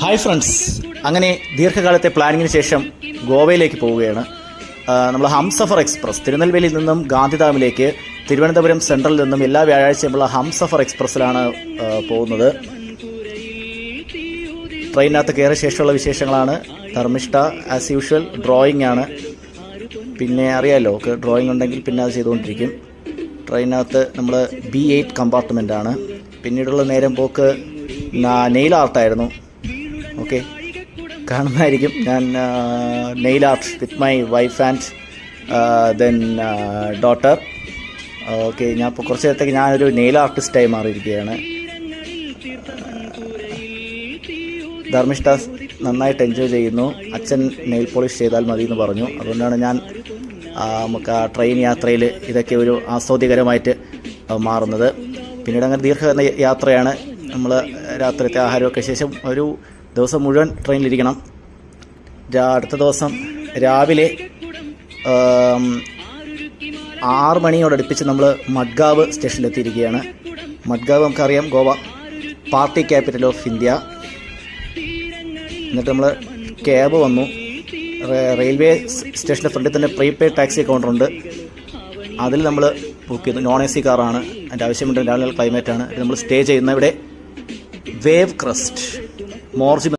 Hi friends, അങ്ങനെ ദീർഘകാലത്തെ പ്ലാനിങ്ങിന് ശേഷം ഗോവയിലേക്ക് പോവുകയാണ്. നമ്മൾ ഹംസഫർ എക്സ്പ്രസ് തിരുനെൽവേലിയിൽ നിന്നും ഗാന്ധിധാമിലേക്ക് തിരുവനന്തപുരം സെൻട്രലിൽ നിന്നും എല്ലാ വ്യാഴാഴ്ചയുമുള്ള ഹംസഫർ എക്സ്പ്രസ്സിലാണ് പോകുന്നത്. ട്രെയിനകത്ത് കയറിയ ശേഷമുള്ള വിശേഷങ്ങളാണ്. ധർമ്മിഷ്ഠ ആസ് യൂഷ്വൽ ഡ്രോയിങ് ആണ്. പിന്നെ അറിയാമല്ലോ, ഡ്രോയിങ് ഉണ്ടെങ്കിൽ പിന്നെ അത് ചെയ്തുകൊണ്ടിരിക്കും. ട്രെയിനകത്ത് നമ്മൾ B8 കമ്പാർട്ട്മെൻറ്റാണ്. പിന്നീടുള്ള നേരം പോക്ക് നെയിൽ ആർട്ടായിരുന്നു. ഓക്കെ, കാണുന്നതായിരിക്കും. ഞാൻ nail art with my wife and then daughter. Okay, ഞാൻ ഇപ്പോൾ കുറച്ച് നേരത്തേക്ക് ഞാനൊരു നെയിൽ ആർട്ടിസ്റ്റായി മാറിയിരിക്കുകയാണ്. ധർമ്മിഷ്ഠ നന്നായിട്ട് എൻജോയ് ചെയ്യുന്നു. അച്ഛൻ നെയിൽ പോളിഷ് ചെയ്താൽ മതി എന്ന് പറഞ്ഞു. അതുകൊണ്ടാണ് ഞാൻ നമുക്ക് ആ ട്രെയിൻ യാത്രയിൽ ഇതൊക്കെ ഒരു ആസ്വാദ്യകരമായിട്ട് മാറുന്നത്. പിന്നീട് അങ്ങനെ ദീർഘ യാത്രയാണ്. നമ്മൾ രാത്രിത്തെ ആഹാരമൊക്കെ ശേഷം ഒരു ദിവസം മുഴുവൻ ട്രെയിനിലിരിക്കണം. അടുത്ത ദിവസം രാവിലെ 6 മണിയോടടുപ്പിച്ച് നമ്മൾ മഡ്ഗാവ് സ്റ്റേഷനിലെത്തിയിരിക്കുകയാണ്. മഡ്ഗാവ് നമുക്കറിയാം, Goa party capital of India. എന്നിട്ട് നമ്മൾ ക്യാബ് വന്നു. റെയിൽവേ സ്റ്റേഷൻ്റെ ഫ്രണ്ടിൽ തന്നെ പ്രീപെയ്ഡ് ടാക്സി കൗണ്ടറുണ്ട്. അതിൽ നമ്മൾ ബുക്ക് ചെയ്തു. നോൺ AC കാറാണ്. അതിൻ്റെ ആവശ്യമുണ്ട്. രാവിലെ ക്ലൈമറ്റാണ്. നമ്മൾ സ്റ്റേ ചെയ്യുന്ന ഇവിടെ വേവ് ക്രസ്റ്റ് മോർജി